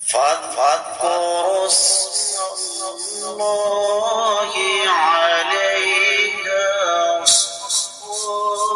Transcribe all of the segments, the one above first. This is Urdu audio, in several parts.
فاذكروا اسم الله عليها صواف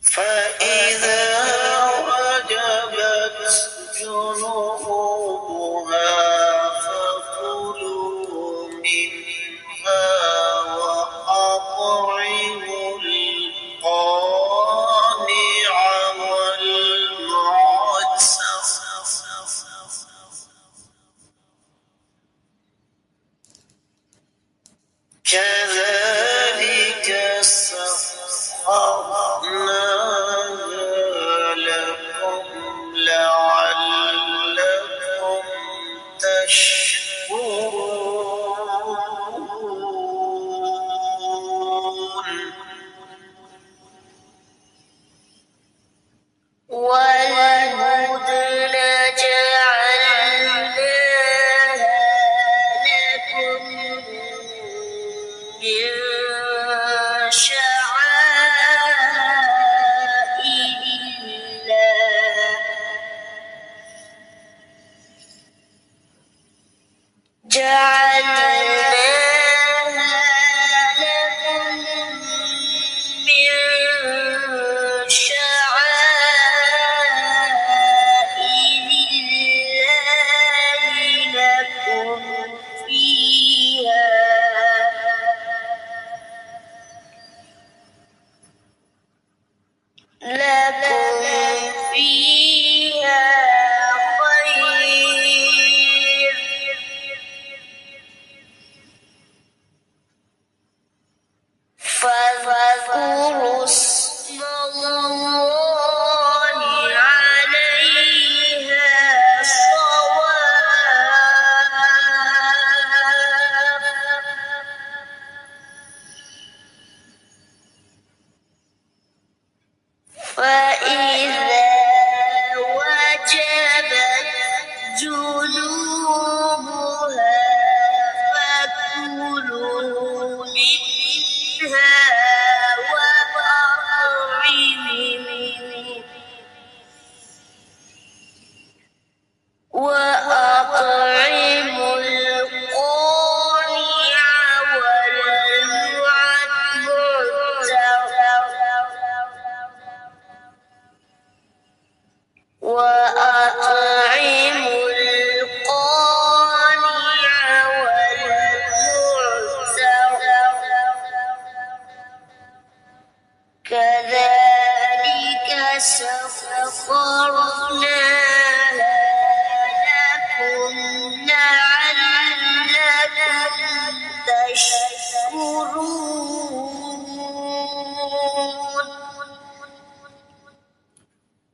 فإذا وجبت جنوبها فكلوا منها وأطعموا القانع والمعتر كذلك سخرناها لكم لعلكم تشكرون. والبدن جعلناها لكم من شعائر الله لكم فيها خير فاذكروا اسم الله عليها صواف فإذا وجبت جنوبها فكلوا منها وأطعموا القانع والمعتر كذلك سخرناها لكم لعلكم تشكرون.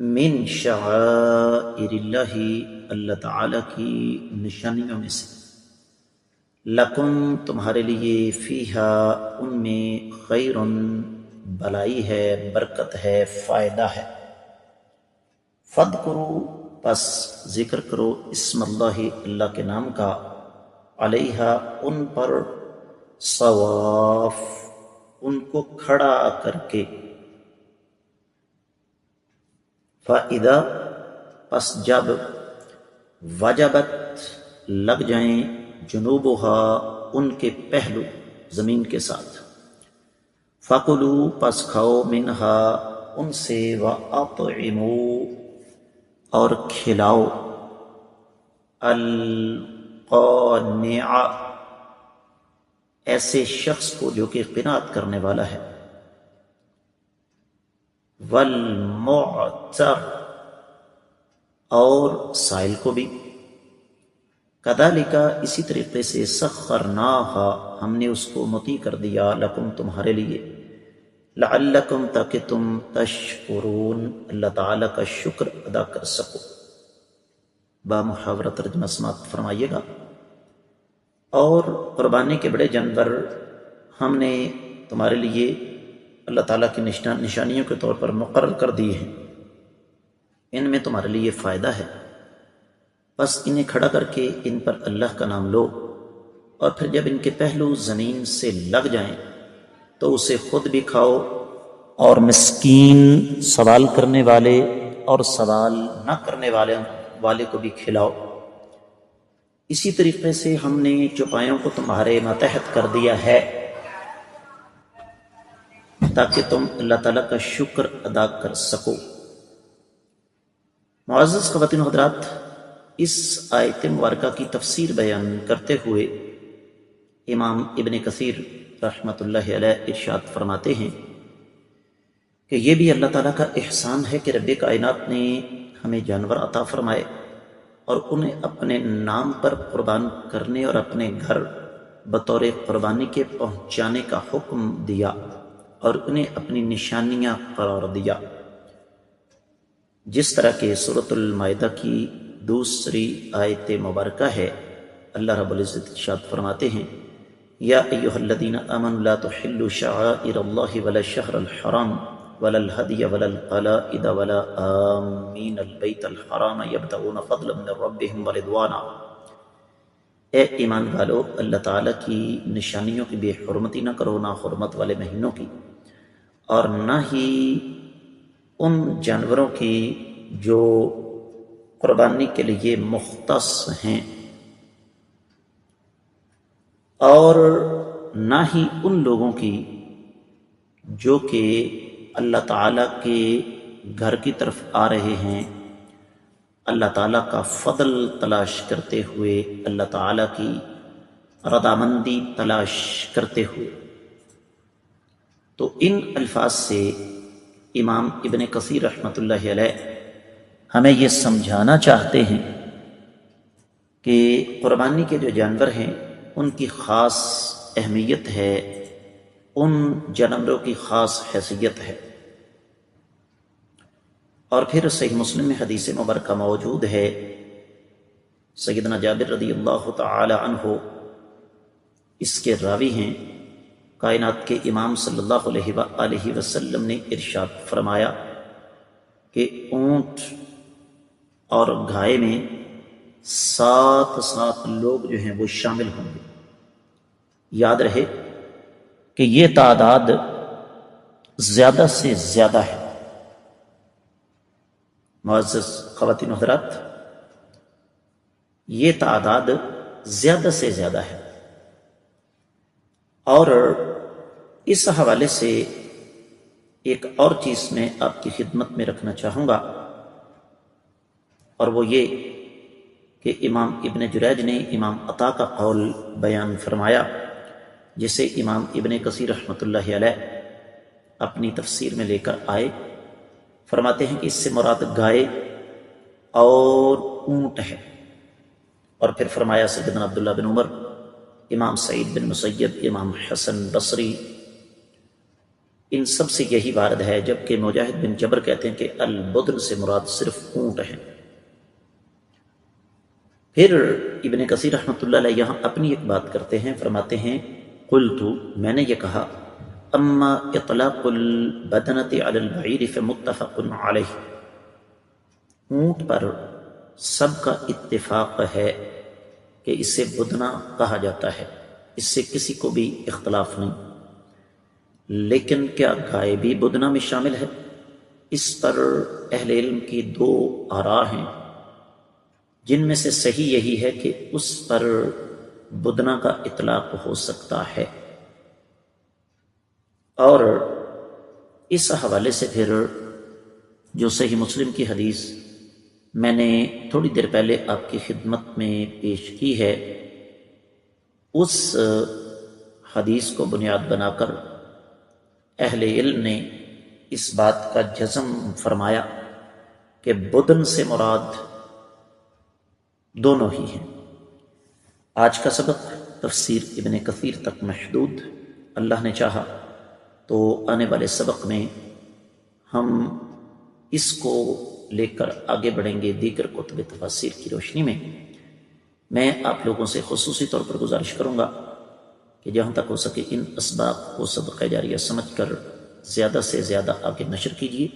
من شعائر اللہ، اللہ تعالیٰ کی نشانیوں میں سے، لکم تمہارے لیے، فیہا ان میں، خیر بلائی ہے، برکت ہے، فائدہ ہے۔ فاذکروا پس ذکر کرو، اسم اللہ اللہ کے نام کا، علیہا ان پر، صواف ان کو کھڑا کر کے، فَإِذَا پس جب، وجبت لگ جائیں، جنوبہا ان کے پہلو زمین کے ساتھ، فَكُلُوا پس کھاؤ، منہا ان سے، وَأَطْعِمُوا اور کھلاؤ، القانع ایسے شخص کو جو کہ قناعت کرنے والا ہے، والمعتر اور سائل کو بھی، کذالک اسی طریقے سے، سخرناہا ہم نے اس کو مطیع کر دیا، لکم تمہارے لیے، لعلکم تاکہ تم، تشکرون اللہ تعالیٰ کا شکر ادا کر سکو۔ با محاورہ ترجمہ سماعت فرمائیے گا۔ اور قربانی کے بڑے جانور ہم نے تمہارے لیے اللہ تعالیٰ کی نشانیوں کے طور پر مقرر کر دیے ہیں، ان میں تمہارے لیے فائدہ ہے، بس انہیں کھڑا کر کے ان پر اللہ کا نام لو، اور پھر جب ان کے پہلو زمین سے لگ جائیں تو اسے خود بھی کھاؤ، اور مسکین، سوال کرنے والے اور سوال نہ کرنے والے کو بھی کھلاؤ۔ اسی طریقے سے ہم نے چوپایوں کو تمہارے ماتحت کر دیا ہے تاکہ تم اللہ تعالیٰ کا شکر ادا کر سکو۔ معزز خواتین و حضرات، اس آیت مبارکہ کی تفسیر بیان کرتے ہوئے امام ابن کثیر رحمۃ اللہ علیہ ارشاد فرماتے ہیں کہ یہ بھی اللہ تعالیٰ کا احسان ہے کہ رب کائنات نے ہمیں جانور عطا فرمائے اور انہیں اپنے نام پر قربان کرنے اور اپنے گھر بطور قربانی کے پہنچانے کا حکم دیا اور انہیں اپنی نشانیاں قرار دیا، جس طرح کہ سورۃ المائدہ کی دوسری آیت مبارکہ ہے۔ اللہ رب العزت ارشاد فرماتے ہیں، یا ایھا الذین آمنوا لا تحلوا شعائر اللہ ولا الشہر الحرام ولا الہدی ولا القلائد ولا آمین البیت الحرام یبتغون فضلا من ربہم ورضوانا۔ اے ایمان والو، اللہ تعالیٰ کی نشانیوں کی بے حرمتی نہ کرو، نہ حرمت والے مہینوں کی، اور نہ ہی ان جانوروں کی جو قربانی کے لیے مختص ہیں، اور نہ ہی ان لوگوں کی جو کہ اللہ تعالیٰ کے گھر کی طرف آ رہے ہیں، اللہ تعالیٰ کا فضل تلاش کرتے ہوئے، اللہ تعالیٰ کی رضامندی تلاش کرتے ہوئے۔ تو ان الفاظ سے امام ابن کثیر رحمۃ اللہ علیہ ہمیں یہ سمجھانا چاہتے ہیں کہ قربانی کے جو جانور ہیں ان کی خاص اہمیت ہے، ان جانوروں کی خاص حیثیت ہے۔ اور پھر صحیح مسلم میں حدیث مبارکہ موجود ہے، سیدنا جابر رضی اللہ تعالی عنہ اس کے راوی ہیں، کائنات کے امام صلی اللہ علیہ وآلہ وسلم نے ارشاد فرمایا کہ اونٹ اور گائے میں 7 لوگ جو ہیں وہ شامل ہوں گے۔ یاد رہے کہ یہ تعداد زیادہ سے زیادہ ہے۔ معزز خواتین و حضرات، یہ تعداد زیادہ سے زیادہ ہے۔ اور اس حوالے سے ایک اور چیز میں آپ کی خدمت میں رکھنا چاہوں گا، اور وہ یہ کہ امام ابن جریج نے امام عطا کا قول بیان فرمایا، جسے امام ابن کثیر رحمۃ اللہ علیہ اپنی تفسیر میں لے کر آئے۔ فرماتے ہیں کہ اس سے مراد گائے اور اونٹ ہے۔ اور پھر فرمایا سیدنا عبداللہ بن عمر، امام سعید بن مسیب، امام حسن بصری ان سب سے یہی وارد ہے، جبکہ مجاہد بن جبر کہتے ہیں کہ البدن سے مراد صرف اونٹ ہے۔ پھر ابن کثیر رحمۃ اللہ علیہ یہاں اپنی ایک بات کرتے ہیں، فرماتے ہیں قلت، میں نے یہ کہا، اما اطلاق البدنۃ علی البعیر فمتفق علیہ، اونٹ پر سب کا اتفاق ہے کہ اسے بدنہ کہا جاتا ہے، اس سے کسی کو بھی اختلاف نہیں، لیکن کیا گائے بھی بدنہ میں شامل ہے؟ اس پر اہل علم کی دو آراء ہیں، جن میں سے صحیح یہی ہے کہ اس پر بدنہ کا اطلاق ہو سکتا ہے، اور اس حوالے سے پھر جو صحیح مسلم کی حدیث میں نے تھوڑی دیر پہلے آپ کی خدمت میں پیش کی ہے، اس حدیث کو بنیاد بنا کر اہل علم نے اس بات کا جزم فرمایا کہ بدن سے مراد دونوں ہی ہیں۔ آج کا سبق تفسیر ابن کثیر تک محدود، اللہ نے چاہا تو آنے والے سبق میں ہم اس کو لے کر آگے بڑھیں گے دیگر کتب تفاسیر کی روشنی میں۔ میں آپ لوگوں سے خصوصی طور پر گزارش کروں گا کہ جہاں تک ہو سکے ان اسباق کو صدقہ جاریہ سمجھ کر زیادہ سے زیادہ آگے نشر کیجیے۔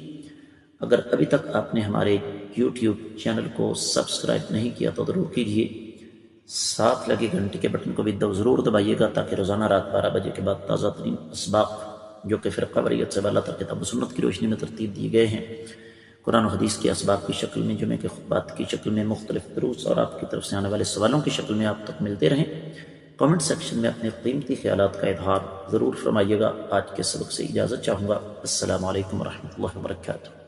اگر ابھی تک آپ نے ہمارے یوٹیوب چینل کو سبسکرائب نہیں کیا تو ضرور کیجیے، ساتھ لگے گھنٹی کے بٹن کو بھی ضرور دبائیے گا تاکہ روزانہ رات 12 بجے کے بعد تازہ ترین اسباق جو کہ فرقہ واریت سے بالا تر کتاب و سنت کی روشنی میں ترتیب دیے گئے ہیں، قرآن و حدیث کے اسباق کی شکل میں، جمعے کے خطبات کی شکل میں، مختلف دروس اور آپ کی طرف سے آنے والے سوالوں کی شکل میں آپ تک ملتے رہیں۔ کامنٹ سیکشن میں اپنے قیمتی خیالات کا اظہار ضرور فرمائیے گا۔ آج کے سبق سے اجازت چاہوں گا۔ السلام علیکم ورحمۃ اللہ وبرکاتہ۔